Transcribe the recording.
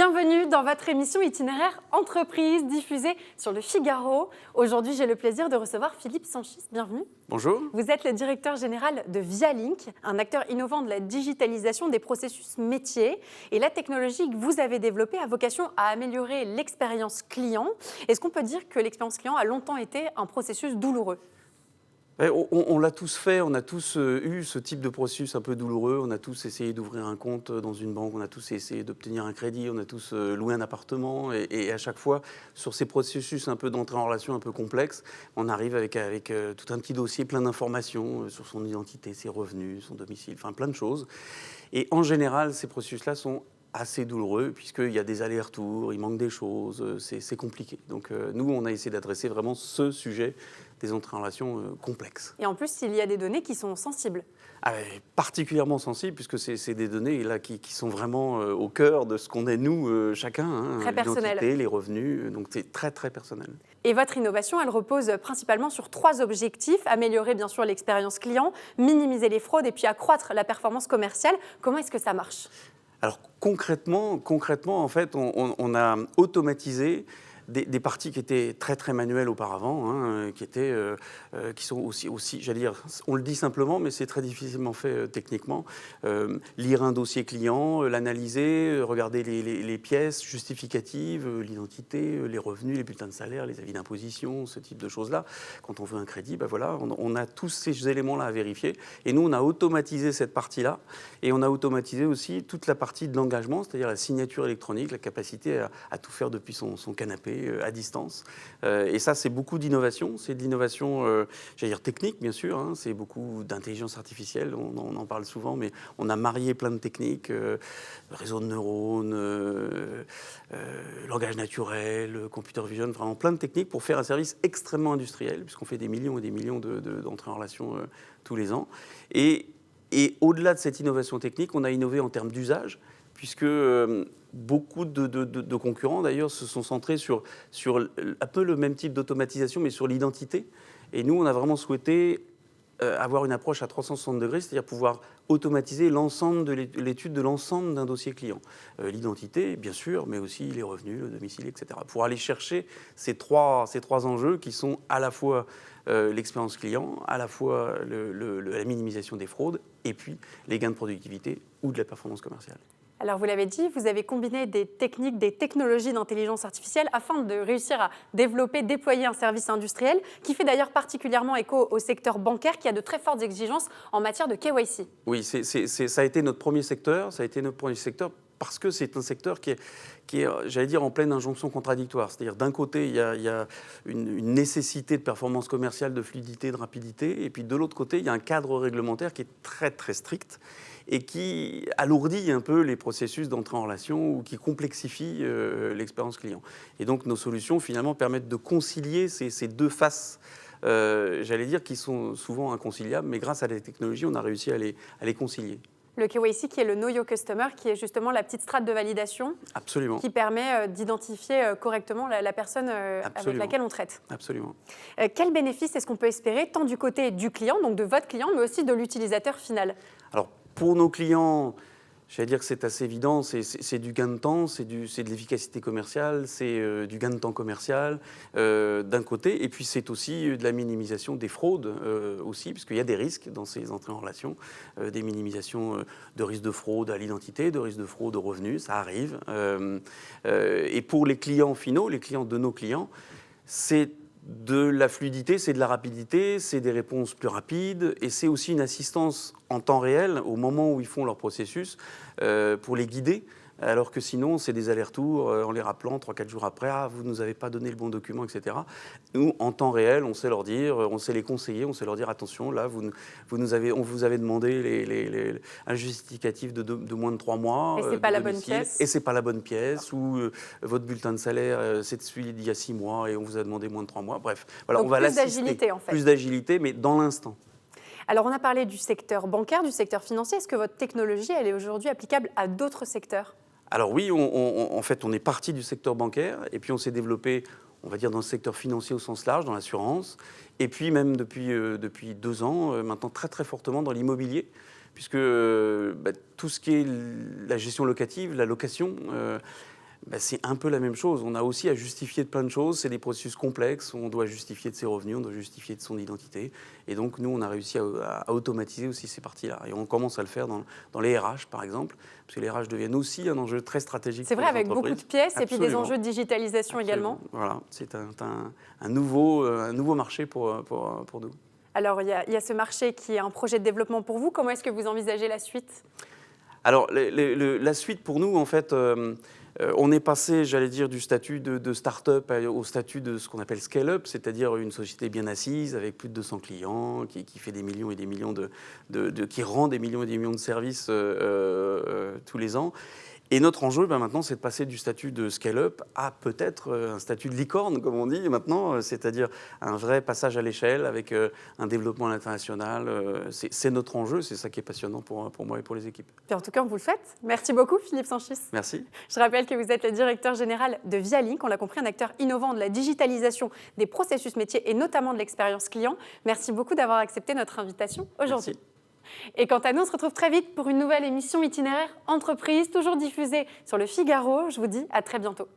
Bienvenue dans votre émission Itinéraire Entreprise diffusée sur Le Figaro. Aujourd'hui, j'ai le plaisir de recevoir Philippe Sanchis. Bienvenue. Bonjour. Vous êtes le directeur général de Vialink, un acteur innovant de la digitalisation des processus métiers. Et la technologie que vous avez développée a vocation à améliorer l'expérience client. Est-ce qu'on peut dire que l'expérience client a longtemps été un processus douloureux ? On l'a tous fait, on a tous eu ce type de processus un peu douloureux, on a tous essayé d'ouvrir un compte dans une banque, on a tous essayé d'obtenir un crédit, on a tous loué un appartement et à chaque fois, sur ces processus un peu d'entrée en relation un peu complexes, on arrive avec tout un petit dossier plein d'informations sur son identité, ses revenus, son domicile, enfin plein de choses. Et en général, ces processus-là sont assez douloureux puisqu'il y a des allers-retours, il manque des choses, c'est compliqué. Donc nous, on a essayé d'adresser vraiment ce sujet des entrées en relation complexes. Et en plus, il y a des données qui sont sensibles. Particulièrement sensibles puisque c'est des données là, qui sont vraiment au cœur de ce qu'on est nous, chacun. Très personnel. L'identité, les revenus, donc c'est très très personnel. Et votre innovation, elle repose principalement sur 3 objectifs. Améliorer bien sûr l'expérience client, minimiser les fraudes et puis accroître la performance commerciale. Comment est-ce que ça marche ? Alors concrètement, en fait, on a automatisé des parties qui étaient très très manuelles auparavant, qui sont aussi, j'allais dire, on le dit simplement, mais c'est très difficilement fait techniquement. Lire un dossier client, l'analyser, regarder les pièces justificatives, l'identité, les revenus, les bulletins de salaire, les avis d'imposition, ce type de choses-là. Quand on veut un crédit, on a tous ces éléments-là à vérifier. Et nous, on a automatisé cette partie-là, et on a automatisé aussi toute la partie de l'engagement, c'est-à-dire la signature électronique, la capacité à tout faire depuis son canapé, à distance. Et ça, c'est beaucoup d'innovation. C'est de l'innovation, j'allais dire technique, bien sûr. C'est beaucoup d'intelligence artificielle. On en parle souvent, mais on a marié plein de techniques. Réseau de neurones, langage naturel, computer vision, vraiment plein de techniques pour faire un service extrêmement industriel, puisqu'on fait des millions et des millions d'entrées en relation tous les ans. Et au-delà de cette innovation technique, on a innové en termes d'usage, puisque beaucoup de concurrents, d'ailleurs, se sont centrés sur un peu le même type d'automatisation, mais sur l'identité. Et nous, on a vraiment souhaité avoir une approche à 360 degrés, c'est-à-dire pouvoir automatiser l'ensemble de l'étude de l'ensemble d'un dossier client. L'identité, bien sûr, mais aussi les revenus, le domicile, etc. Pour aller chercher ces trois enjeux qui sont à la fois l'expérience client, à la fois la minimisation des fraudes, et puis les gains de productivité ou de la performance commerciale. Alors, vous l'avez dit, vous avez combiné des techniques, des technologies d'intelligence artificielle afin de réussir à développer, déployer un service industriel qui fait d'ailleurs particulièrement écho au secteur bancaire qui a de très fortes exigences en matière de KYC. Oui, ça a été notre premier secteur, parce que c'est un secteur qui est, j'allais dire, en pleine injonction contradictoire. C'est-à-dire, d'un côté, il y a une nécessité de performance commerciale, de fluidité, de rapidité, et puis de l'autre côté, il y a un cadre réglementaire qui est très, très strict et qui alourdit un peu les processus d'entrée en relation ou qui complexifie l'expérience client. Et donc, nos solutions, finalement, permettent de concilier ces deux faces, j'allais dire, qui sont souvent inconciliables, mais grâce à la technologie, on a réussi à les concilier. Le KYC qui est le Know Your Customer, qui est justement la petite strate de validation. Absolument. Qui permet d'identifier correctement la personne avec laquelle on traite. Absolument. Quel bénéfice est-ce qu'on peut espérer, tant du côté du client, donc de votre client, mais aussi de l'utilisateur final ? Alors, pour nos clients, j'allais dire que c'est assez évident, c'est du gain de temps, c'est de l'efficacité commerciale, c'est du gain de temps commercial d'un côté, et puis c'est aussi de la minimisation des fraudes aussi, puisqu'il y a des risques dans ces entrées en relation, des minimisations de risques de fraude à l'identité, de risques de fraude aux revenus, ça arrive. Et pour les clients finaux, les clients de nos clients, c'est de la fluidité, c'est de la rapidité, c'est des réponses plus rapides et c'est aussi une assistance en temps réel au moment où ils font leur processus pour les guider. Alors que sinon, c'est des allers-retours en les rappelant 3-4 jours après, vous ne nous avez pas donné le bon document, etc. Nous, en temps réel, on sait leur dire, on sait les conseiller, on sait leur dire attention, là, on vous avait demandé un justificatif de moins de 3 mois. Et c'est pas la bonne pièce. Et c'est pas la bonne pièce, ou votre bulletin de salaire, c'est celui d'il y a 6 mois et on vous a demandé moins de 3 mois. Bref, voilà, donc on va l'assister. Plus d'agilité, en fait. Plus d'agilité, mais dans l'instant. Alors, on a parlé du secteur bancaire, du secteur financier. Est-ce que votre technologie, elle est aujourd'hui applicable à d'autres secteurs ? Alors oui, en fait, on est parti du secteur bancaire et puis on s'est développé, on va dire, dans le secteur financier au sens large, dans l'assurance, et puis même depuis 2 ans, maintenant très très fortement dans l'immobilier, puisque tout ce qui est la gestion locative, la location, c'est un peu la même chose. On a aussi à justifier de plein de choses. C'est des processus complexes. On doit justifier de ses revenus, on doit justifier de son identité. Et donc, nous, on a réussi à automatiser aussi ces parties-là. Et on commence à le faire dans les RH, par exemple, parce que les RH deviennent aussi un enjeu très stratégique. C'est vrai, avec beaucoup de pièces et puis des Absolument. enjeux de digitalisation Absolument. également. Voilà, c'est un nouveau marché pour nous. Alors, il y a ce marché qui est un projet de développement pour vous. Comment est-ce que vous envisagez la suite? Alors, la suite pour nous, en fait, on est passé, j'allais dire, du statut de start-up au statut de ce qu'on appelle scale-up, c'est-à-dire une société bien assise avec plus de 200 clients, qui fait des millions et des millions qui rend des millions et des millions de services tous les ans. Et notre enjeu, maintenant, c'est de passer du statut de scale-up à peut-être un statut de licorne, comme on dit maintenant, c'est-à-dire un vrai passage à l'échelle avec un développement à l'international. C'est notre enjeu, c'est ça qui est passionnant pour moi et pour les équipes. Et en tout cas, on vous le souhaite. Merci beaucoup, Philippe Sanchis. Merci. Je rappelle que vous êtes le directeur général de Vialink. On l'a compris, un acteur innovant de la digitalisation des processus métiers et notamment de l'expérience client. Merci beaucoup d'avoir accepté notre invitation aujourd'hui. Merci. Et quant à nous, on se retrouve très vite pour une nouvelle émission itinéraire entreprise, toujours diffusée sur le Figaro. Je vous dis à très bientôt.